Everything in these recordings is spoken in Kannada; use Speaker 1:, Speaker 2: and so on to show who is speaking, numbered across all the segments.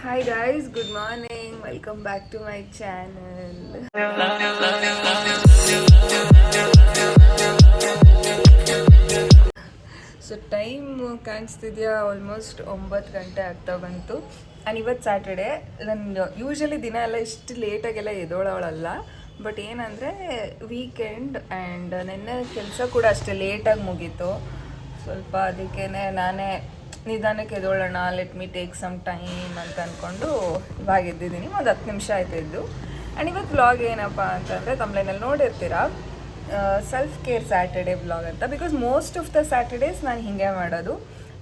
Speaker 1: Hi guys, good morning. Welcome back to my channel. So time ಕಾಣಿಸ್ತಿದ್ಯಾ, ಆಲ್ಮೋಸ್ಟ್ 9 ಗಂಟೆ ಆಗ್ತಾ ಬಂತು. ಆ್ಯಂಡ್ ಇವತ್ತು ಸ್ಯಾಟರ್ಡೆ. ನಾನು ಯೂಶ್ವಲಿ ದಿನ ಎಲ್ಲ ಇಷ್ಟು ಲೇಟಾಗೆಲ್ಲ ಎದ್ದೋಳವಳಲ್ಲ. ಬಟ್ ಏನಂದರೆ ವೀಕೆಂಡ್ ಆ್ಯಂಡ್ ನೆನ್ನೆ ಕೆಲಸ ಕೂಡ ಅಷ್ಟೇ ಲೇಟಾಗಿ ಮುಗೀತು ಸ್ವಲ್ಪ. ಅದಕ್ಕೇ ನಾನೇ ನಿಧಾನಕ್ಕೆ ಎದ್ದೋಳೋಣ, let me take some time ಅಂತ ಅಂದ್ಕೊಂಡು ಇವಾಗ ಎದ್ದಿದ್ದೀನಿ. ಒಂದು 10 ನಿಮಿಷ ಆಯ್ತು ಎದ್ದು. ಆ್ಯಂಡ್ ಇವತ್ತು ವ್ಲಾಗ್ ಏನಪ್ಪ ಅಂತಂದರೆ ತಮ್ಲೈನಲ್ಲಿ ನೋಡಿರ್ತೀರಾ, ಸೆಲ್ಫ್ ಕೇರ್ ಸ್ಯಾಟರ್ಡೇ ವ್ಲಾಗ್ ಅಂತ. Because most of the Saturdays ನಾನು ಹೀಗೆ ಮಾಡೋದು.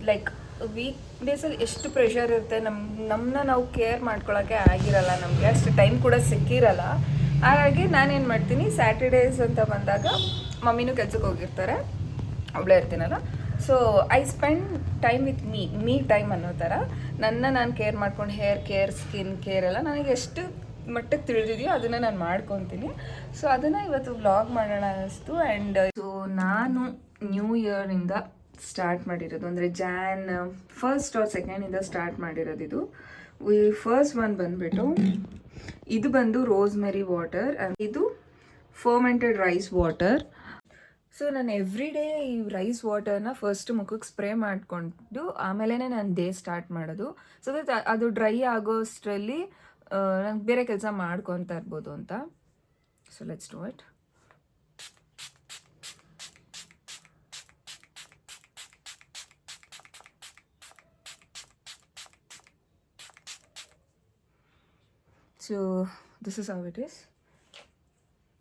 Speaker 1: ಲೈಕ್ ವೀಕ್ ಡೇಸಲ್ಲಿ ಎಷ್ಟು ಪ್ರೆಷರ್ ಇರುತ್ತೆ, ನಮ್ಮನ್ನ ನಾವು ಕೇರ್ ಮಾಡ್ಕೊಳ್ಳೋಕ್ಕೆ ಆಗಿರಲ್ಲ, ನಮಗೆ ಅಷ್ಟು ಟೈಮ್ ಕೂಡ ಸಿಕ್ಕಿರಲ್ಲ. ಹಾಗಾಗಿ ನಾನೇನು ಮಾಡ್ತೀನಿ, ಸ್ಯಾಟರ್ಡೇಸ್ ಅಂತ ಬಂದಾಗ ಮಮ್ಮಿನೂ ಕೆಲ್ಸಕ್ಕೆ ಹೋಗಿರ್ತಾರೆ, ಒಬ್ಬಳೇ ಇರ್ತೀನಲ್ಲ. So I spend time with me time ಅನ್ನೋ ಥರ ನಾನು ಕೇರ್ ಮಾಡ್ಕೊಂಡು, ಹೇರ್ ಕೇರ್, ಸ್ಕಿನ್ ಕೇರ್ ಎಲ್ಲ ನನಗೆ ಎಷ್ಟು ಮಟ್ಟಕ್ಕೆ ತಿಳಿದಿದೆಯೋ ಅದನ್ನು ನಾನು ಮಾಡ್ಕೊತೀನಿ. ಸೊ ಅದನ್ನು ಇವತ್ತು ವ್ಲಾಗ್ ಮಾಡೋಣ ಅನ್ನಿಸ್ತು. ಆ್ಯಂಡ್ ಸೊ ನಾನು ನ್ಯೂ ಇಯರಿಂದ ಸ್ಟಾರ್ಟ್ ಮಾಡಿರೋದು, ಅಂದರೆ John 1st or 2nd start ಮಾಡಿರೋದು. ಇದು ಫಸ್ಟ್ ಒನ್ ಬಂದುಬಿಟ್ಟು, ಇದು ಬಂದು ರೋಸ್ಮೆರಿ ವಾಟರ್, ಇದು ಫರ್ಮೆಂಟೆಡ್ ರೈಸ್ ವಾಟರ್. ಸೊ ನಾನು ಎವ್ರಿ ಡೇ ಈ ರೈಸ್ ವಾಟರ್ನ ಫಸ್ಟ್ ಮುಖಕ್ಕೆ ಸ್ಪ್ರೇ ಮಾಡಿಕೊಂಡು ಆಮೇಲೆ ನಾನು ಡೇ ಸ್ಟಾರ್ಟ್ ಮಾಡೋದು. ಸೊ ದಟ್ ಅದು ಡ್ರೈ ಆಗೋಷ್ಟರಲ್ಲಿ ನಂಗೆ ಬೇರೆ ಕೆಲಸ ಮಾಡ್ಕೊತಾ ಇರ್ಬೋದು ಅಂತ. So let's do it. So this is how it is.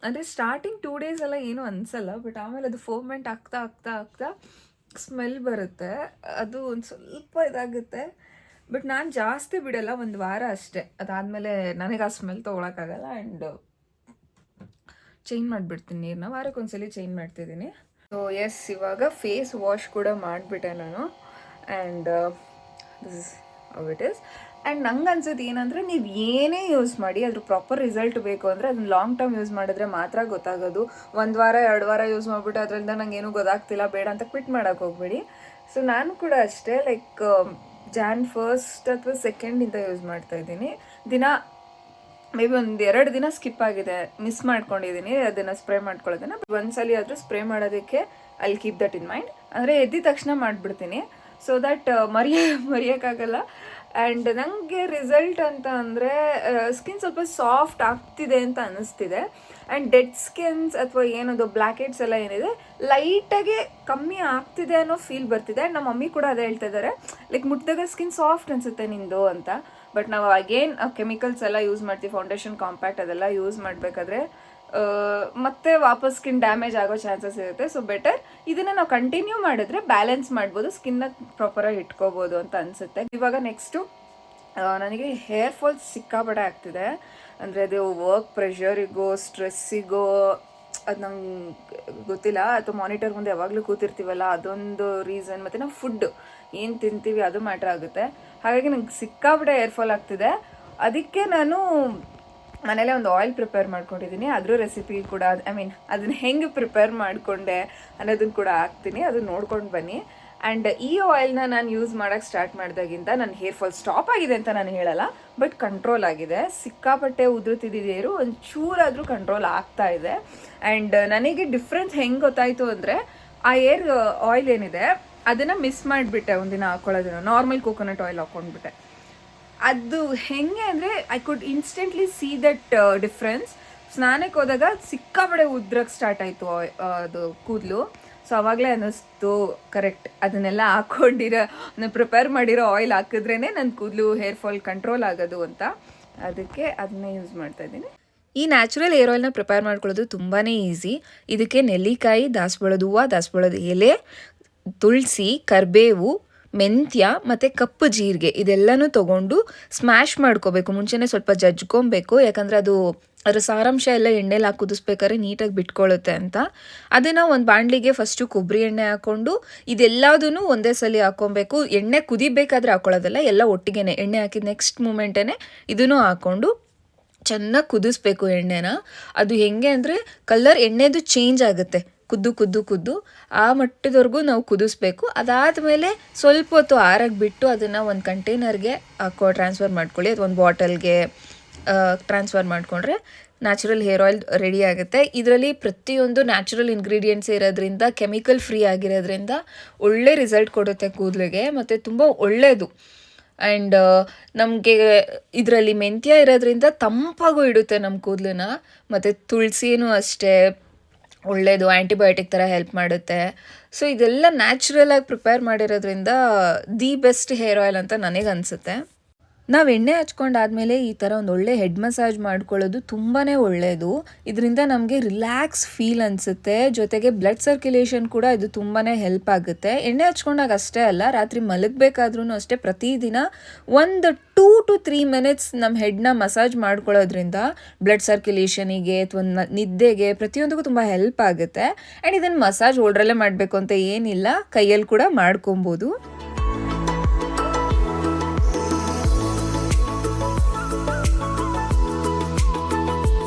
Speaker 1: ಅಂದರೆ ಸ್ಟಾರ್ಟಿಂಗ್ 2 days ಎಲ್ಲ ಏನೂ ಅನಿಸಲ್ಲ, ಬಟ್ ಆಮೇಲೆ ಅದು ಫೋರ್ಮೆಂಟ್ ಆಗ್ತಾ ಆಗ್ತಾ ಆಗ್ತಾ ಸ್ಮೆಲ್ ಬರುತ್ತೆ, ಅದು ಒಂದು ಸ್ವಲ್ಪ ಇದಾಗುತ್ತೆ. ಬಟ್ ನಾನು ಜಾಸ್ತಿ ಬಿಡಲ್ಲ, 1 ವಾರ ಅಷ್ಟೇ. ಅದಾದಮೇಲೆ ನನಗೆ ಆ ಸ್ಮೆಲ್ ತೊಗೊಳಕ್ಕಾಗಲ್ಲ. ಆ್ಯಂಡ್ ಚೇಂಜ್ ಮಾಡಿಬಿಡ್ತೀನಿ ನೀರನ್ನ, ವಾರಕ್ಕೊಂದ್ಸಲಿ ಚೇಂಜ್ ಮಾಡ್ತಿದ್ದೀನಿ. ಸೊ ಎಸ್, ಇವಾಗ ಫೇಸ್ ವಾಶ್ ಕೂಡ ಮಾಡಿಬಿಟ್ಟೆ ನಾನು. And this is how it is. And ನಂಗೆ ಅನ್ಸೋದು ಏನಂದರೆ, ನೀವು ಏನೇ ಯೂಸ್ ಮಾಡಿ ಅದ್ರ ಪ್ರಾಪರ್ ರಿಸಲ್ಟ್ ಬೇಕು ಅಂದರೆ ಅದನ್ನ ಲಾಂಗ್ ಟರ್ಮ್ ಯೂಸ್ ಮಾಡಿದ್ರೆ ಮಾತ್ರ ಗೊತ್ತಾಗೋದು. 1 ವಾರ 2 ವಾರ ಯೂಸ್ ಮಾಡಿಬಿಟ್ಟು ಅದರಿಂದ ನಂಗೆ ಏನೂ ಗೊತ್ತಾಗ್ತಿಲ್ಲ ಬೇಡ ಅಂತ ಕ್ವಿಟ್ ಮಾಡೋಕ್ಕೆ ಹೋಗ್ಬೇಡಿ. ಸೊ ನಾನು ಕೂಡ ಅಷ್ಟೇ, ಲೈಕ್ ಜಾನ್ 1st ಅಥವಾ 2nd ಯೂಸ್ ಮಾಡ್ತಾಯಿದ್ದೀನಿ. ದಿನ ಮೇ ಬಿ 1-2 ದಿನ ಸ್ಕಿಪ್ ಆಗಿದೆ, ಮಿಸ್ ಮಾಡ್ಕೊಂಡಿದ್ದೀನಿ ಅದನ್ನು ಸ್ಪ್ರೇ ಮಾಡ್ಕೊಳ್ಳೋದನ್ನು. ಒಂದ್ಸಲಿ ಆದರೂ ಸ್ಪ್ರೇ ಮಾಡೋದಕ್ಕೆ I keep that in mind. ಅಂದರೆ ಎದ್ದಿದ ತಕ್ಷಣ ಮಾಡಿಬಿಡ್ತೀನಿ, ಸೊ ದಟ್ ಮರೆಯೋಕ್ಕಾಗಲ್ಲ. ಆ್ಯಂಡ್ ನನಗೆ ರಿಸಲ್ಟ್ ಅಂತ ಅಂದರೆ ಸ್ಕಿನ್ ಸ್ವಲ್ಪ ಸಾಫ್ಟ್ ಆಗ್ತಿದೆ ಅಂತ ಅನ್ನಿಸ್ತಿದೆ. ಆ್ಯಂಡ್ ಡೆಡ್ ಸ್ಕಿನ್ಸ್ ಅಥವಾ ಏನದು ಬ್ಲ್ಯಾಕ್ ಹೆಡ್ಸ್ ಎಲ್ಲ ಏನಿದೆ ಲೈಟಾಗಿ ಕಮ್ಮಿ ಆಗ್ತಿದೆ ಅನ್ನೋ ಫೀಲ್ ಬರ್ತಿದೆ. ನಮ್ಮ ಮಮ್ಮಿ ಕೂಡ ಅದೇ ಹೇಳ್ತಾ ಇದ್ದಾರೆ, ಲೈಕ್ ಮುಟ್ಟಿದಾಗ ಸ್ಕಿನ್ ಸಾಫ್ಟ್ ಅನಿಸುತ್ತೆ ನಿಂದು ಅಂತ. ಬಟ್ ನಾವು ಅಗೇನ್ ಕೆಮಿಕಲ್ಸ್ ಎಲ್ಲ ಯೂಸ್ ಮಾಡ್ತೀವಿ, ಫೌಂಡೇಶನ್, ಕಾಂಪ್ಯಾಕ್ಟ್ ಅದೆಲ್ಲ ಯೂಸ್ ಮಾಡಬೇಕಾದ್ರೆ ಮತ್ತೆ ವಾಪಸ್ ಸ್ಕಿನ್ ಡ್ಯಾಮೇಜ್ ಆಗೋ ಚಾನ್ಸಸ್ ಇರುತ್ತೆ. ಸೊ ಬೆಟರ್ ಇದನ್ನು ನಾವು ಕಂಟಿನ್ಯೂ ಮಾಡಿದ್ರೆ ಬ್ಯಾಲೆನ್ಸ್ ಮಾಡ್ಬೋದು, ಸ್ಕಿನ್ನ ಪ್ರಾಪರಾಗಿ ಇಟ್ಕೋಬೋದು ಅಂತ ಅನಿಸುತ್ತೆ. ಇವಾಗ ನೆಕ್ಸ್ಟು ನನಗೆ ಹೇರ್ ಫಾಲ್ ಸಿಕ್ಕಾಪಟ್ಟೆ ಆಗ್ತಿದೆ. ಅಂದರೆ ಅದು ವರ್ಕ್ ಪ್ರೆಷರಿಗೋ ಸ್ಟ್ರೆಸ್ಸಿಗೋ ಅದು ನಂಗೆ ಗೊತ್ತಿಲ್ಲ, ಅಥವಾ ಮಾನಿಟರ್ ಮುಂದೆ ಯಾವಾಗಲೂ ಕೂತಿರ್ತೀವಲ್ಲ ಅದೊಂದು ರೀಸನ್, ಮತ್ತು ನಾವು ಫುಡ್ ಏನು ತಿಂತೀವಿ ಅದು ಮ್ಯಾಟ್ರ್ ಆಗುತ್ತೆ. ಹಾಗಾಗಿ ನಂಗೆ ಸಿಕ್ಕಾಪಟ್ಟೆ ಹೇರ್ ಫಾಲ್ ಆಗ್ತಿದೆ. ಅದಕ್ಕೆ ನಾನು ಮನೇಲೆ ಒಂದು ಆಯಿಲ್ ಪ್ರಿಪೇರ್ ಮಾಡ್ಕೊಂಡಿದ್ದೀನಿ, ಅದ್ರ ರೆಸಿಪಿ ಕೂಡ ಅದನ್ನು ಹೆಂಗೆ ಪ್ರಿಪೇರ್ ಮಾಡಿಕೊಂಡೆ ಅನ್ನೋದನ್ನು ಕೂಡ ಹಾಕ್ತೀನಿ, ಅದನ್ನು ನೋಡ್ಕೊಂಡು ಬನ್ನಿ. ಆ್ಯಂಡ್ ಈ ಆಯಿಲ್ನ ನಾನು ಯೂಸ್ ಮಾಡೋಕ್ಕೆ ಸ್ಟಾರ್ಟ್ ಮಾಡಿದಾಗಿಂದ ನನ್ನ ಹೇರ್ ಫಾಲ್ ಸ್ಟಾಪ್ ಆಗಿದೆ ಅಂತ ನಾನು ಹೇಳಲ್ಲ, ಬಟ್ ಕಂಟ್ರೋಲ್ ಆಗಿದೆ. ಸಿಕ್ಕಾಪಟ್ಟೆ ಉದುರುತ್ತಿದ್ದೇರು ಒಂಚೂರಾದರೂ ಕಂಟ್ರೋಲ್ ಆಗ್ತಾ ಇದೆ. ಆ್ಯಂಡ್ ನನಗೆ ಡಿಫ್ರೆನ್ಸ್ ಹೆಂಗೆ ಗೊತ್ತಾಯಿತು ಅಂದರೆ, ಆ ಏರ್ ಆಯಿಲ್ ಏನಿದೆ ಅದನ್ನು ಮಿಸ್ ಮಾಡಿಬಿಟ್ಟೆ ಒಂದಿನ ಹಾಕ್ಕೊಳ್ಳೋದನ್ನು, ನಾರ್ಮಲ್ ಕೋಕೋನಟ್ ಆಯಿಲ್ ಹಾಕ್ಕೊಂಡ್ಬಿಟ್ಟೆ. ಅದು ಹೆಂಗೆ ಅಂದರೆ I could instantly see that difference. ಸ್ನಾನಕ್ಕೆ ಹೋದಾಗ ಸಿಕ್ಕಾಪಡೆ ಉದ್ರಕ್ಕೆ ಸ್ಟಾರ್ಟ್ ಆಯಿತು ಅದು ಕೂದಲು. ಸೊ ಆವಾಗಲೇ ಅನ್ನಿಸ್ತು, ಕರೆಕ್ಟ್ ಅದನ್ನೆಲ್ಲ ಹಾಕ್ಕೊಂಡಿರೋ ಪ್ರಿಪೇರ್ ಮಾಡಿರೋ ಆಯಿಲ್ ಹಾಕಿದ್ರೇ ನನ್ನ ಕೂದಲು ಹೇರ್ ಫಾಲ್ ಕಂಟ್ರೋಲ್ ಆಗೋದು ಅಂತ. ಅದಕ್ಕೆ ಅದನ್ನೇ ಯೂಸ್ ಮಾಡ್ತಾಯಿದ್ದೀನಿ. ಈ ನ್ಯಾಚುರಲ್ ಏರ್ ಆಯಿಲ್ನ ಪ್ರಿಪೇರ್ ಮಾಡ್ಕೊಳ್ಳೋದು ತುಂಬಾ ಈಸಿ. ಇದಕ್ಕೆ ನೆಲ್ಲಿಕಾಯಿ, ದಾಸವಾಳದ ಹೂವು, ದಾಸವಾಳದ ಎಲೆ, ತುಳಸಿ, ಕರಿಬೇವು, ಮೆಂತ್ಯ ಮತ್ತು ಕಪ್ಪು ಜೀರಿಗೆ ಇದೆಲ್ಲನೂ ತೊಗೊಂಡು ಸ್ಮ್ಯಾಶ್ ಮಾಡ್ಕೋಬೇಕು. ಮುಂಚೆನೇ ಸ್ವಲ್ಪ ಜಜ್ಕೊಬೇಕು, ಯಾಕಂದರೆ ಅದರ ಸಾರಾಂಶ ಎಲ್ಲ ಎಣ್ಣೆಲಿ ಹಾಕಿ ಕುದಿಸ್ಬೇಕಾದ್ರೆ ನೀಟಾಗಿ ಬಿಟ್ಕೊಳ್ಳುತ್ತೆ ಅಂತ. ಅದನ್ನು ಒಂದು ಬಾಣಲಿಗೆ ಫಸ್ಟು ಕೊಬ್ಬರಿ ಎಣ್ಣೆ ಹಾಕ್ಕೊಂಡು ಇದೆಲ್ಲದೂ ಒಂದೇ ಸಲ ಹಾಕ್ಕೊಬೇಕು. ಎಣ್ಣೆ ಕುದಿಬೇಕಾದ್ರೆ ಹಾಕ್ಕೊಳ್ಳೋದಲ್ಲ, ಎಲ್ಲ ಒಟ್ಟಿಗೆ ಎಣ್ಣೆ ಹಾಕಿದ ನೆಕ್ಸ್ಟ್ ಮೂಮೆಂಟೇ ಇದನ್ನು ಹಾಕ್ಕೊಂಡು ಚೆನ್ನಾಗಿ ಕುದಿಸ್ಬೇಕು ಎಣ್ಣೆನ. ಅದು ಹೆಂಗೆ ಅಂದರೆ ಕಲರ್ ಎಣ್ಣೆದು ಚೇಂಜ್ ಆಗುತ್ತೆ, ಕುದ್ದು ಆ ಮಟ್ಟದವರೆಗೂ ನಾವು ಕುದಿಸ್ಬೇಕು. ಅದಾದಮೇಲೆ ಸ್ವಲ್ಪ ಹೊತ್ತು ಆರಕ್ಕೆ ಬಿಟ್ಟು ಅದನ್ನು ಒಂದು ಕಂಟೈನರ್ಗೆ ಟ್ರಾನ್ಸ್ಫರ್ ಮಾಡ್ಕೊಳ್ಳಿ, ಅಥವಾ ಒಂದು ಬಾಟಲ್ಗೆ ಟ್ರಾನ್ಸ್ಫರ್ ಮಾಡಿಕೊಂಡ್ರೆ ನ್ಯಾಚುರಲ್ ಹೇರ್ ಆಯಿಲ್ ರೆಡಿ ಆಗುತ್ತೆ. ಇದರಲ್ಲಿ ಪ್ರತಿಯೊಂದು ನ್ಯಾಚುರಲ್ ಇಂಗ್ರೀಡಿಯೆಂಟ್ಸ್ ಇರೋದ್ರಿಂದ, ಕೆಮಿಕಲ್ ಫ್ರೀ ಆಗಿರೋದ್ರಿಂದ ಒಳ್ಳೆ ರಿಸಲ್ಟ್ ಕೊಡುತ್ತೆ ಕೂದಲಿಗೆ, ಮತ್ತು ತುಂಬ ಒಳ್ಳೆಯದು. ಆ್ಯಂಡ್ ನಮಗೆ ಇದರಲ್ಲಿ ಮೆಂತ್ಯ ಇರೋದ್ರಿಂದ ತಂಪಾಗೂ ಇಡುತ್ತೆ ನಮ್ಮ ಕೂದಲನ್ನ. ಮತ್ತು ತುಳಸಿನೂ ಅಷ್ಟೇ ಒಳ್ಳೆಯದು, ಆ್ಯಂಟಿಬಯೋಟಿಕ್ ಥರ ಹೆಲ್ಪ್ ಮಾಡುತ್ತೆ. ಸೊ ಇದೆಲ್ಲ ನ್ಯಾಚುರಲಾಗಿ ಪ್ರಿಪೇರ್ ಮಾಡಿರೋದ್ರಿಂದ ದಿ ಬೆಸ್ಟ್ ಹೇರ್ ಆಯಿಲ್ ಅಂತ ನನಗೆ ಅನಿಸುತ್ತೆ. ನಾವು ಎಣ್ಣೆ ಹಚ್ಕೊಂಡಾದ್ಮೇಲೆ ಈ ಥರ ಒಂದು ಒಳ್ಳೆ ಹೆಡ್ ಮಸಾಜ್ ಮಾಡ್ಕೊಳ್ಳೋದು ತುಂಬಾ ಒಳ್ಳೆಯದು. ಇದರಿಂದ ನಮಗೆ ರಿಲ್ಯಾಕ್ಸ್ ಫೀಲ್ ಅನಿಸುತ್ತೆ, ಜೊತೆಗೆ ಬ್ಲಡ್ ಸರ್ಕ್ಯುಲೇಷನ್ ಕೂಡ ಇದು ತುಂಬಾ ಹೆಲ್ಪ್ ಆಗುತ್ತೆ. ಎಣ್ಣೆ ಹಚ್ಕೊಂಡಾಗ ಅಷ್ಟೇ ಅಲ್ಲ, ರಾತ್ರಿ ಮಲಗಬೇಕಾದ್ರೂ ಅಷ್ಟೇ ಪ್ರತಿದಿನ ಒಂದು 2 to 3 minutes ನಮ್ಮ ಹೆಡ್ನ ಮಸಾಜ್ ಮಾಡ್ಕೊಳ್ಳೋದ್ರಿಂದ ಬ್ಲಡ್ ಸರ್ಕ್ಯುಲೇಷನಿಗೆ ಅಥವಾ ನಿದ್ದೆಗೆ ಪ್ರತಿಯೊಂದಕ್ಕೂ ತುಂಬ ಹೆಲ್ಪ್ ಆಗುತ್ತೆ. ಆ್ಯಂಡ್ ಇದನ್ನು ಮಸಾಜ್ ಓಲ್ಡ್ರಲ್ಲೇ ಮಾಡಬೇಕು ಅಂತ ಏನಿಲ್ಲ, ಕೈಯಲ್ಲಿ ಕೂಡ ಮಾಡ್ಕೊಬೋದು.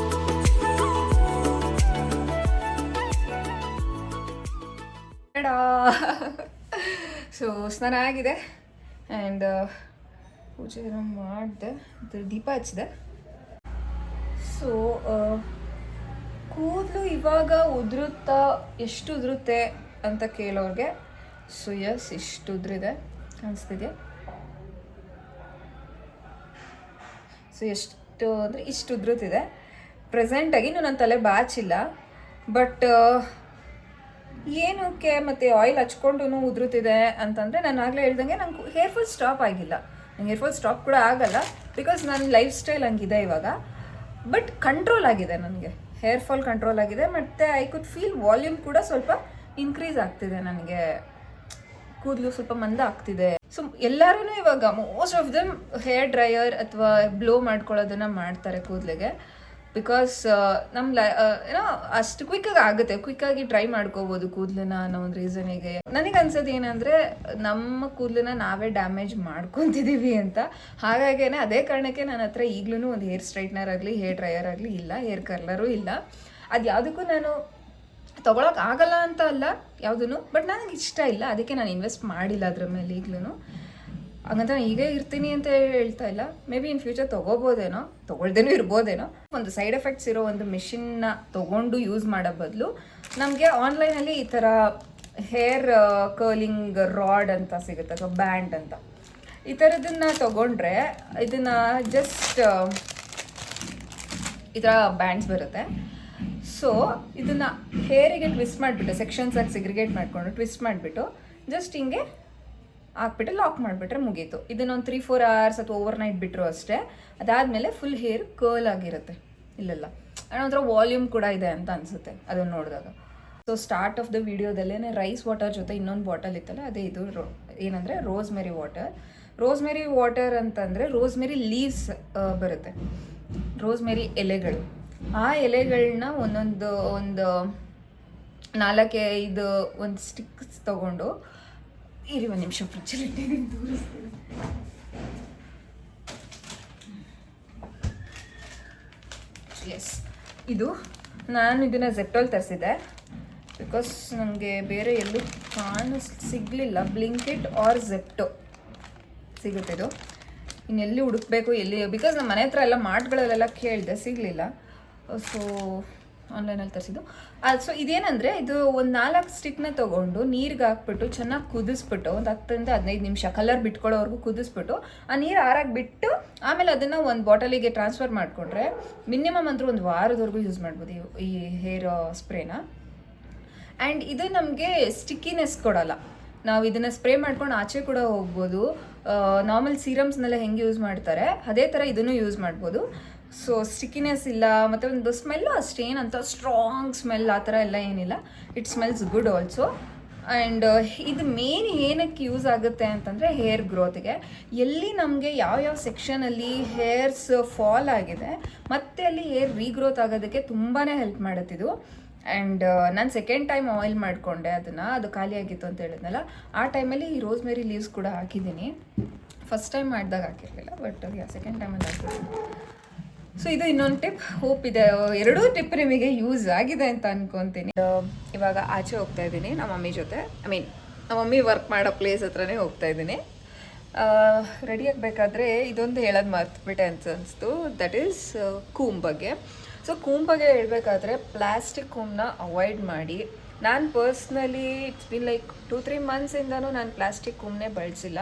Speaker 1: ಸೊ ಸ್ನಾನ ಆಗಿದೆ ಆ್ಯಂಡ್ ಪೂಜೆ ಮಾಡಿದೆ, ದೀಪ ಹಚ್ಚಿದೆ. ಸೊ ಕೂದಲು ಇವಾಗ ಉದುರುತ್ತಾ, ಎಷ್ಟು ಉದುರುತ್ತೆ ಅಂತ ಕೇಳೋರಿಗೆ, ಸೊ ಎಸ್ ಇಷ್ಟು ಉದುರಿದೆ ಅನಿಸ್ತಿದೆ. ಸೊ ಎಷ್ಟು ಅಂದರೆ ಇಷ್ಟು ಉದುರುತ್ತಿದೆ ಪ್ರೆಸೆಂಟಾಗಿ. ಇನ್ನೂ ನನ್ನ ತಲೆ ಬಾಚಿಲ್ಲ, ಬಟ್ ಏನಕ್ಕೆ ಮತ್ತು ಆಯಿಲ್ ಹಚ್ಕೊಂಡು ಉದುರುತ್ತಿದೆ ಅಂತಂದರೆ, ನಾನು ಆಗಲೇ ಹೇಳ್ದಂಗೆ ನಂಗೆ ಹೇರ್ ಫಾಲ್ ಸ್ಟಾಪ್ ಆಗಿಲ್ಲ. ನಂಗೆ ಹೇರ್ ಫಾಲ್ ಸ್ಟಾಪ್ ಕೂಡ ಆಗಲ್ಲ, ಬಿಕಾಸ್ ನನ್ನ ಲೈಫ್ ಸ್ಟೈಲ್ ಹಂಗಿದೆ ಇವಾಗ. ಬಟ್ ಕಂಟ್ರೋಲ್ ಆಗಿದೆ, ನನಗೆ ಹೇರ್ ಫಾಲ್ ಕಂಟ್ರೋಲ್ ಆಗಿದೆ. ಮತ್ತು ಐ ಕುಡ್ ಫೀಲ್ ವಾಲ್ಯೂಮ್ ಕೂಡ ಸ್ವಲ್ಪ ಇನ್ಕ್ರೀಸ್ ಆಗ್ತಿದೆ, ನನಗೆ ಕೂದಲು ಸ್ವಲ್ಪ ಮಂದ ಆಗ್ತಿದೆ. ಸೊ ಎಲ್ಲರೂ ಇವಾಗ most of them hair dryer ಅಥವಾ ಬ್ಲೋ ಮಾಡ್ಕೊಳ್ಳೋದನ್ನು ಮಾಡ್ತಾರೆ ಕೂದಲಿಗೆ. ಬಿಕಾಸ್ ನಮ್ಮ ಏನೋ ಅಷ್ಟು ಕ್ವಿಕ್ಕಾಗಿ ಆಗುತ್ತೆ, ಕ್ವಿಕ್ಕಾಗಿ ಡ್ರೈ ಮಾಡ್ಕೋಬೋದು ಕೂದಲನ್ನ ಅನ್ನೋ ಒಂದು ರೀಸನಿಗೆ. ನನಗೆ ಅನ್ಸೋದು ಏನಂದರೆ, ನಮ್ಮ ಕೂದಲನ್ನ ನಾವೇ ಡ್ಯಾಮೇಜ್ ಮಾಡ್ಕೊತಿದ್ದೀವಿ ಅಂತ. ಹಾಗಾಗೇ ಅದೇ ಕಾರಣಕ್ಕೆ ನನ್ನ ಹತ್ರ ಈಗಲೂ ಒಂದು ಹೇರ್ ಸ್ಟ್ರೈಟ್ನರ್ ಆಗಲಿ, ಹೇರ್ ಡ್ರೈಯರ್ ಆಗಲಿ ಇಲ್ಲ, ಹೇರ್ ಕರ್ಲರೂ ಇಲ್ಲ. ಅದು ಯಾವುದಕ್ಕೂ ನಾನು ತೊಗೊಳಕ್ಕೆ ಆಗಲ್ಲ ಅಂತ ಅಲ್ಲ ಯಾವುದೂ, ಬಟ್ ನನಗೆ ಇಷ್ಟ ಇಲ್ಲ, ಅದಕ್ಕೆ ನಾನು ಇನ್ವೆಸ್ಟ್ ಮಾಡಿಲ್ಲ ಅದ್ರ ಮೇಲೆ ಈಗಲೂ. ಹಾಗಂತ ನಾನು ಹೀಗೆ ಇರ್ತೀನಿ ಅಂತ ಹೇಳ್ತಾ ಇಲ್ಲ, ಮೇ ಬಿ ಇನ್ ಫ್ಯೂಚರ್ ತೊಗೋಬೋದೇನೋ, ತೊಗೊಳ್ದೇನೂ ಇರ್ಬೋದೇನೋ. ಒಂದು ಸೈಡ್ ಎಫೆಕ್ಟ್ಸ್ ಇರೋ ಒಂದು ಮಿಷಿನ್ನ ತೊಗೊಂಡು ಯೂಸ್ ಮಾಡೋ ಬದಲು ನಮಗೆ ಆನ್ಲೈನಲ್ಲಿ ಈ ಥರ ಹೇರ್ ಕರ್ಲಿಂಗ್ ರಾಡ್ ಅಂತ ಸಿಗುತ್ತೆ, ಅಥವಾ ಬ್ಯಾಂಡ್ ಅಂತ, ಈ ಥರದನ್ನು ತೊಗೊಂಡ್ರೆ ಇದನ್ನು ಜಸ್ಟ್ ಈ ಥರ ಬ್ಯಾಂಡ್ಸ್ ಬರುತ್ತೆ. ಸೊ ಇದನ್ನು ಹೇರಿಗೆ ಟ್ವಿಸ್ಟ್ ಮಾಡಿಬಿಟ್ಟು, ಸೆಕ್ಷನ್ಸಾಗಿ ಸಿಗ್ರಿಗೇಟ್ ಮಾಡಿಕೊಂಡು ಟ್ವಿಸ್ಟ್ ಮಾಡಿಬಿಟ್ಟು ಜಸ್ಟ್ ಹಿಂಗೆ ಹಾಕ್ಬಿಟ್ಟು ಲಾಕ್ ಮಾಡಿಬಿಟ್ರೆ ಮುಗೀತು. ಇದನ್ನೊಂದು 3-4 hours ಅಥವಾ ಓವರ್ ನೈಟ್ ಬಿಟ್ಟರು ಅಷ್ಟೇ. ಅದಾದಮೇಲೆ ಫುಲ್ ಹೇರ್ ಕರ್ಲ್ ಆಗಿರುತ್ತೆ ಇಲ್ಲೆಲ್ಲ. ಆ್ಯಂಡ್ ಒಂಥರ ವಾಲ್ಯೂಮ್ ಕೂಡ ಇದೆ ಅಂತ ಅನಿಸುತ್ತೆ ಅದನ್ನು ನೋಡಿದಾಗ. ಸೊ ಸ್ಟಾರ್ಟ್ ಆಫ್ ದ ವಿಡಿಯೋದಲ್ಲೇ ರೈಸ್ ವಾಟರ್ ಜೊತೆ ಇನ್ನೊಂದು ಬಾಟಲ್ ಇತ್ತಲ್ಲ, ಅದೇ ಇದು ಏನಂದರೆ ರೋಸ್ಮೆರಿ ವಾಟರ್. ರೋಸ್ಮೆರಿ ವಾಟರ್ ಅಂತಂದರೆ ರೋಸ್ಮೆರಿ ಲೀವ್ಸ್ ಬರುತ್ತೆ, ರೋಸ್ಮೆರಿ ಎಲೆಗಳು. ಆ ಎಲೆಗಳನ್ನ ಒಂದು 4-5 ಒಂದು ಸ್ಟಿಕ್ಸ್ ತೊಗೊಂಡು, ಇರಿ ಒಂದು ನಿಮಿಷ ಫ್ರಿಜ್ಜಲ್ಲಿ ಇಟ್ಟಿದ್ದೀನಿ ತೋರಿಸ್ತೀನಿ. ಎಸ್, ಇದು ನಾನು ಇದನ್ನು ಝೆಪ್ಟೋಲ್ ತರಿಸಿದ್ದೆ, ಬಿಕಾಸ್ ನನಗೆ ಬೇರೆ ಎಲ್ಲೂ ಸಿಗಲಿಲ್ಲ. ಬ್ಲಿಂಕಿಟ್ ಆರ್ ಝೆಪ್ಟೋ ಸಿಗುತ್ತೆ ಇದು. ಇನ್ನೆಲ್ಲಿ ಹುಡುಕಬೇಕು, ಎಲ್ಲಿ, ಬಿಕಾಸ್ ನಮ್ಮ ಮನೆ ಹತ್ರ ಎಲ್ಲ ಮಾರ್ಟ್ಗಳಲ್ಲೆಲ್ಲ ಕೇಳಿದೆ, ಸಿಗಲಿಲ್ಲ. ಸೊ ಆನ್ಲೈನಲ್ಲಿ ತರಿಸಿದ್ದು. ಸೊ ಇದೇನಂದರೆ, ಇದು ಒಂದು 4 ಸ್ಟಿಕ್ನ ತೊಗೊಂಡು ನೀರಿಗೆ ಹಾಕ್ಬಿಟ್ಟು ಚೆನ್ನಾಗಿ ಕುದಿಸ್ಬಿಟ್ಟು ಒಂದು 10-15 ನಿಮಿಷ ಕಲರ್ ಬಿಟ್ಕೊಳ್ಳೋವರೆಗೂ ಕುದಿಸ್ಬಿಟ್ಟು ಆ ನೀರು ಆರಾಗಿ ಬಿಟ್ಟು ಆಮೇಲೆ ಅದನ್ನು ಒಂದು ಬಾಟಲಿಗೆ ಟ್ರಾನ್ಸ್ಫರ್ ಮಾಡಿಕೊಂಡ್ರೆ ಮಿನಿಮಮ್ ಅಂದರೂ ಒಂದು ವಾರದವರೆಗೂ ಯೂಸ್ ಮಾಡ್ಬೋದು ಈ ಹೇರ್ ಸ್ಪ್ರೇನ. ಆ್ಯಂಡ್ ಇದು ನಮಗೆ ಸ್ಟಿಕ್ಕಿನೆಸ್ ಕೊಡೋಲ್ಲ. ನಾವು ಇದನ್ನು ಸ್ಪ್ರೇ ಮಾಡ್ಕೊಂಡು ಆಚೆ ಕೂಡ ಹೋಗ್ಬೋದು. ನಾರ್ಮಲ್ ಸೀರಮ್ಸ್ನೆಲ್ಲ ಹೆಂಗೆ ಯೂಸ್ ಮಾಡ್ತಾರೆ ಅದೇ ಥರ ಇದನ್ನು ಯೂಸ್ ಮಾಡ್ಬೋದು. ಸೊ ಸ್ಟಿಕ್ಕಿನೆಸ್ ಇಲ್ಲ, ಮತ್ತು ಒಂದು ಸ್ಮೆಲ್ಲು ಅಷ್ಟೇನಂತ ಸ್ಟ್ರಾಂಗ್ ಸ್ಮೆಲ್ ಆ ಥರ ಎಲ್ಲ ಏನಿಲ್ಲ. It smells good also. And ಇದು ಮೇನ್ ಏನಕ್ಕೆ ಯೂಸ್ ಆಗುತ್ತೆ ಅಂತಂದರೆ ಹೇರ್ ಗ್ರೋತ್ಗೆ. ಎಲ್ಲಿ ನಮಗೆ ಯಾವ್ಯಾವ ಸೆಕ್ಷನಲ್ಲಿ ಹೇರ್ಸ್ ಫಾಲ್ ಆಗಿದೆ ಮತ್ತು ಅಲ್ಲಿ ಹೇರ್ ರೀಗ್ರೋತ್ ಆಗೋದಕ್ಕೆ ತುಂಬಾ ಹೆಲ್ಪ್ ಮಾಡುತ್ತಿದ್ದು. ಆ್ಯಂಡ್ ನಾನು ಸೆಕೆಂಡ್ ಟೈಮ್ ಆಯಿಲ್ ಮಾಡಿಕೊಂಡೆ ಅದನ್ನು, ಅದು ಖಾಲಿ ಆಗಿತ್ತು ಅಂತ ಹೇಳಿದ್ನಲ್ಲ, ಆ ಟೈಮಲ್ಲಿ ಈ ರೋಸ್ಮೆರಿ ಲೀವ್ಸ್ ಕೂಡ ಹಾಕಿದ್ದೀನಿ. ಫಸ್ಟ್ ಟೈಮ್ ಮಾಡಿದಾಗ ಹಾಕಿರಲಿಲ್ಲ, ಬಟ್ ಸೆಕೆಂಡ್ ಟೈಮಲ್ಲಿ ಹಾಕಿದ್ದೀನಿ. ಸೊ ಇದು ಇನ್ನೊಂದು ಟಿಪ್, ಹೋಪ್ ಇದೆ ಎರಡೂ ಟಿಪ್ ನಿಮಗೆ ಯೂಸ್ ಆಗಿದೆ ಅಂತ ಅನ್ಕೊತೀನಿ. ಇವಾಗ ಆಚೆ ಹೋಗ್ತಾ ಇದ್ದೀನಿ ನಮ್ಮ ಮಮ್ಮಿ ಜೊತೆ, ನಮ್ಮ ಮಮ್ಮಿ ವರ್ಕ್ ಮಾಡೋ ಪ್ಲೇಸ್ ಹತ್ರನೇ ಹೋಗ್ತಾ ಇದ್ದೀನಿ. ರೆಡಿ ಆಗಬೇಕಾದ್ರೆ ಇದೊಂದು ಹೇಳೋದು ಮರ್ತುಬಿಟ್ಟೆ ಅಂತ ಅನಿಸ್ತು, ದಟ್ ಈಸ್ ಕೂಮ್ ಬಗ್ಗೆ. ಸೊ ಕೂಮ್ ಬಗ್ಗೆ ಹೇಳ್ಬೇಕಾದ್ರೆ ಪ್ಲಾಸ್ಟಿಕ್ ಕೂಮ್ನ ಅವಾಯ್ಡ್ ಮಾಡಿ. ನಾನು ಪರ್ಸ್ನಲಿ ಇಟ್ಸ್ ಬಿನ್ ಲೈಕ್ 2-3 ಮಂತ್ಸಿಂದನೂ ನಾನು ಪ್ಲಾಸ್ಟಿಕ್ ಕೂಮ್ನೇ ಬಳಸಿಲ್ಲ.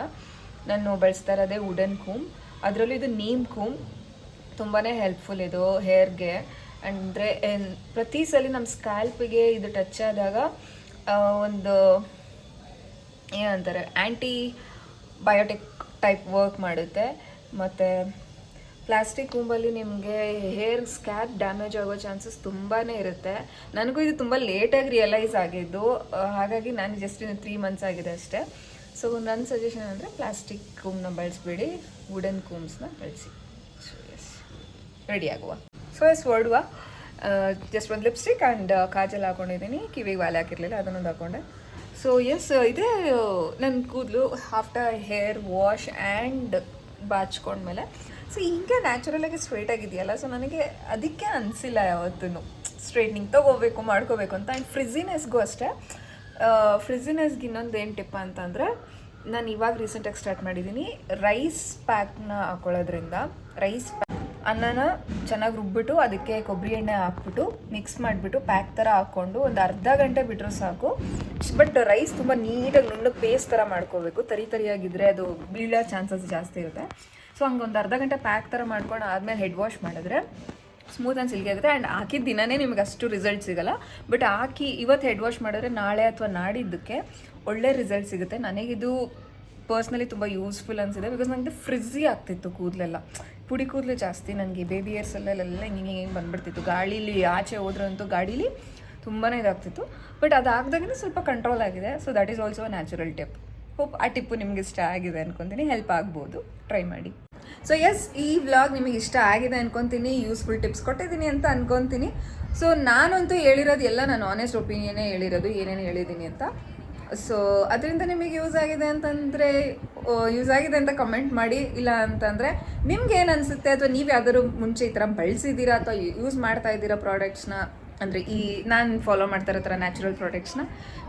Speaker 1: ನಾನು ಬಳಸ್ತಾ ಇರೋದೇ ವುಡನ್ ಕೂಮ್, ಅದರಲ್ಲೂ ಇದು ನೀಮ್ ಕೂಮ್. ತುಂಬಾ ಹೆಲ್ಪ್ಫುಲ್ ಇದು ಹೇರ್ಗೆ. ಅಂದರೆ ಪ್ರತಿ ಸಲ ನಮ್ಮ ಸ್ಕ್ಯಾಲ್ಪಿಗೆ ಇದು ಟಚ್ ಆದಾಗ ಒಂದು ಏನಂತಾರೆ ಆ್ಯಂಟಿ ಬಯೋಟಿಕ್ ಟೈಪ್ ವರ್ಕ್ ಮಾಡುತ್ತೆ. ಮತ್ತು ಪ್ಲಾಸ್ಟಿಕ್ ಕೂಂಬಲ್ಲಿ ನಿಮಗೆ ಹೇರ್ ಸ್ಕ್ಯಾಲ್ಪ್ ಡ್ಯಾಮೇಜ್ ಆಗೋ ಚಾನ್ಸಸ್ ತುಂಬಾ ಇರುತ್ತೆ. ನನಗೂ ಇದು ತುಂಬ ಲೇಟಾಗಿ ರಿಯಲೈಸ್ ಆಗಿದ್ದು, ಹಾಗಾಗಿ ನಾನು ಜಸ್ಟ್ ಇನ್ನು 3 ಮಂತ್ಸ್ ಆಗಿದೆ ಅಷ್ಟೇ. ಸೊ ನನ್ನ ಸಜೆಷನ್ ಅಂದರೆ ಪ್ಲಾಸ್ಟಿಕ್ ಕೂಮ್ನ ಬಳಸಬೇಡಿ, ವುಡನ್ ಕೂಮ್ಸ್ನ ಬಳಸಿ. ಸೊ ಎಸ್, ರೆಡಿ ಆಗುವ. ಸೊ ಎಸ್ ಹೊರಡುವ. ಜಸ್ಟ್ ಒಂದು ಲಿಪ್ಸ್ಟಿಕ್ ಆ್ಯಂಡ್ ಕಾಜಲ್ ಹಾಕೊಂಡಿದ್ದೀನಿ, ಕಿವಿಗೆ ವಾಲೆ ಹಾಕಿರಲಿಲ್ಲ, ಅದನ್ನೊಂದು ಹಾಕ್ಕೊಂಡೆ. ಸೊ ಎಸ್, ಇದೇ ನನ್ನ ಕೂದಲು ಆಫ್ಟರ್ ಹೇರ್ ವಾಶ್ ಆ್ಯಂಡ್ ಬಾಚ್ಕೊಂಡ್ಮೇಲೆ. ಸೊ ಹಿಂಗೆ ನ್ಯಾಚುರಲಾಗಿ ಸ್ಟ್ರೈಟ್ ಆಗಿದೆಯಲ್ಲ, ಸೊ ನನಗೆ ಅದಕ್ಕೆ ಅನಿಸಿಲ್ಲ ಯಾವತ್ತೂ ಸ್ಟ್ರೈಟ್ನಿಂಗ್ ತೊಗೋಬೇಕು ಮಾಡ್ಕೋಬೇಕು ಅಂತ. ಆ್ಯಂಡ್ ಫ್ರಿಝಿನೆಸ್ಗೂ ಅಷ್ಟೇ. ಫ್ರಿಝಿನೆಸ್ಗೆ ಇನ್ನೊಂದು ಏನು ಟಿಪ್ ಅಂತಂದರೆ, ನಾನು ಇವಾಗ ರೀಸೆಂಟಾಗಿ ಸ್ಟಾರ್ಟ್ ಮಾಡಿದ್ದೀನಿ ರೈಸ್ ಪ್ಯಾಕ್ನ ಹಾಕೊಳ್ಳೋದ್ರಿಂದ. ರೈಸ್ ಪ್ಯಾಕ್ ಅನ್ನನ ಚೆನ್ನಾಗಿ ರುಬ್ಬಿಟ್ಟು ಅದಕ್ಕೆ ಕೊಬ್ಬರಿ ಎಣ್ಣೆ ಹಾಕ್ಬಿಟ್ಟು ಮಿಕ್ಸ್ ಮಾಡಿಬಿಟ್ಟು ಪ್ಯಾಕ್ ಥರ ಹಾಕ್ಕೊಂಡು ಒಂದು ಅರ್ಧ ಗಂಟೆ ಬಿಟ್ಟರು ಸಾಕು. ಬಟ್ ರೈಸ್ ತುಂಬ ನೀಟಾಗಿ ನುಣ್ಣಗೆ ಪೇಸ್ಟ್ ಥರ ಮಾಡ್ಕೋಬೇಕು, ತರಿಯಾಗಿದ್ದರೆ ಅದು ಬೀಳೋ ಚಾನ್ಸಸ್ ಜಾಸ್ತಿ ಇರುತ್ತೆ. ಸೊ ಹಂಗೆ ಒಂದು ಅರ್ಧ ಗಂಟೆ ಪ್ಯಾಕ್ ಥರ ಮಾಡ್ಕೊಂಡು ಆದಮೇಲೆ ಹೆಡ್ ವಾಶ್ ಮಾಡಿದ್ರೆ ಸ್ಮೂತ್ ಆ್ಯಂಡ್ ಸಿಲ್ಕಿ ಆಗುತ್ತೆ. ಆ್ಯಂಡ್ ಹಾಕಿದ ದಿನವೇ ನಿಮಗೆ ಅಷ್ಟು ರಿಸಲ್ಟ್ ಸಿಗೋಲ್ಲ. ಬಟ್ ಹಾಕಿ ಇವತ್ತು ಹೆಡ್ ವಾಶ್ ಮಾಡಿದ್ರೆ ನಾಳೆ ಅಥವಾ ನಾಡಿದ್ದಕ್ಕೆ ಒಳ್ಳೆ ರಿಸಲ್ಟ್ ಸಿಗುತ್ತೆ. ನನಗಿದು ಪರ್ಸ್ನಲಿ ತುಂಬ ಯೂಸ್ಫುಲ್ ಅನಿಸಿದೆ, ಬಿಕಾಸ್ ನನಗೆ ಫ್ರಿಝಿ ಆಗ್ತಿತ್ತು ಕೂದಲೆಲ್ಲ, ಪುಡಿ ಕೂದಲು ಜಾಸ್ತಿ. ನನಗೆ ಬೇಬಿ ಏರ್ಸಲ್ಲೆಲ್ಲ ಹಿಂಗೆ ಬಂದುಬಿಡ್ತಿತ್ತು. ಗಾಳೀಲಿ ಆಚೆ ಹೋದ್ರಂತೂ ಗಾಡೀಲಿ ತುಂಬಾ ಇದಾಗ್ತಿತ್ತು. ಬಟ್ ಅದಾಗ್ದಾಗಿಂದ ಸ್ವಲ್ಪ ಕಂಟ್ರೋಲ್ ಆಗಿದೆ. So that is also natural tip. Hope ಆ ಟಿಪ್ಪು ನಿಮ್ಗೆ ಇಷ್ಟ ಆಗಿದೆ ಅನ್ಕೊತೀನಿ, ಹೆಲ್ಪ್ ಆಗ್ಬೋದು, ಟ್ರೈ ಮಾಡಿ. ಸೊ ಎಸ್, ಈ ವ್ಲಾಗ್ ನಿಮಗೆ ಇಷ್ಟ ಆಗಿದೆ ಅನ್ಕೊತೀನಿ, ಯೂಸ್ಫುಲ್ ಟಿಪ್ಸ್ ಕೊಟ್ಟಿದ್ದೀನಿ ಅಂತ ಅನ್ಕೊತೀನಿ. ಸೊ ನಾನಂತೂ ಹೇಳಿರೋದು ಎಲ್ಲ ನಾನು ಆನೆಸ್ಟ್ ಒಪಿನಿಯನ್ನೇ ಹೇಳಿರೋದು, ಏನೇನು ಹೇಳಿದ್ದೀನಿ ಅಂತ. ಸೊ ಅದರಿಂದ ನಿಮಗೆ ಯೂಸ್ ಆಗಿದೆ ಅಂತ ಕಮೆಂಟ್ ಮಾಡಿ. ಇಲ್ಲ ಅಂತಂದರೆ ನಿಮ್ಗೆ ಏನು ಅನಿಸುತ್ತೆ, ಅಥವಾ ನೀವು ಯಾವ್ದಾದ್ರು ಮುಂಚೆ ಈ ಥರ ಬಳಸಿದ್ದೀರಾ ಅಥವಾ ಯೂಸ್ ಮಾಡ್ತಾ ಇದ್ದೀರಾ ಪ್ರಾಡಕ್ಟ್ಸ್ನ, ಅಂದರೆ ಈ ನಾನು ಫಾಲೋ ಮಾಡ್ತಾ ಇರೋ ಥರ ನ್ಯಾಚುರಲ್ ಪ್ರಾಡಕ್ಟ್ಸ್ನ.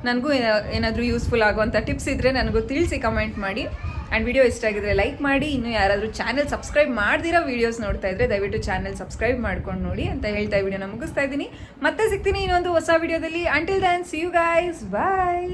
Speaker 1: ನನಗೂ ಏನಾದರೂ ಯೂಸ್ಫುಲ್ ಆಗುವಂಥ ಟಿಪ್ಸ್ ಇದ್ದರೆ ನನಗೂ ತಿಳಿಸಿ, ಕಮೆಂಟ್ ಮಾಡಿ. ಆ್ಯಂಡ್ ವಿಡಿಯೋ ಇಷ್ಟ ಆಗಿದ್ರೆ ಲೈಕ್ ಮಾಡಿ. ಇನ್ನೂ ಯಾರಾದರೂ ಚಾನಲ್ ಸಬ್ಸ್ಕ್ರೈಬ್ ಮಾಡ್ದಿರೋ ವೀಡಿಯೋಸ್ ನೋಡ್ತಾ ಇದ್ದರೆ ದಯವಿಟ್ಟು ಚಾನಲ್ ಸಬ್ಸ್ಕ್ರೈಬ್ ಮಾಡ್ಕೊಂಡು ನೋಡಿ ಅಂತ ಹೇಳ್ತಾ ವಿಡಿಯೋನ ಮುಗಿಸ್ತಾ ಇದ್ದೀನಿ. ಮತ್ತೆ ಸಿಗ್ತೀನಿ ಇನ್ನೊಂದು ಹೊಸ ವಿಡಿಯೋದಲ್ಲಿ. Until then, see you guys, bye.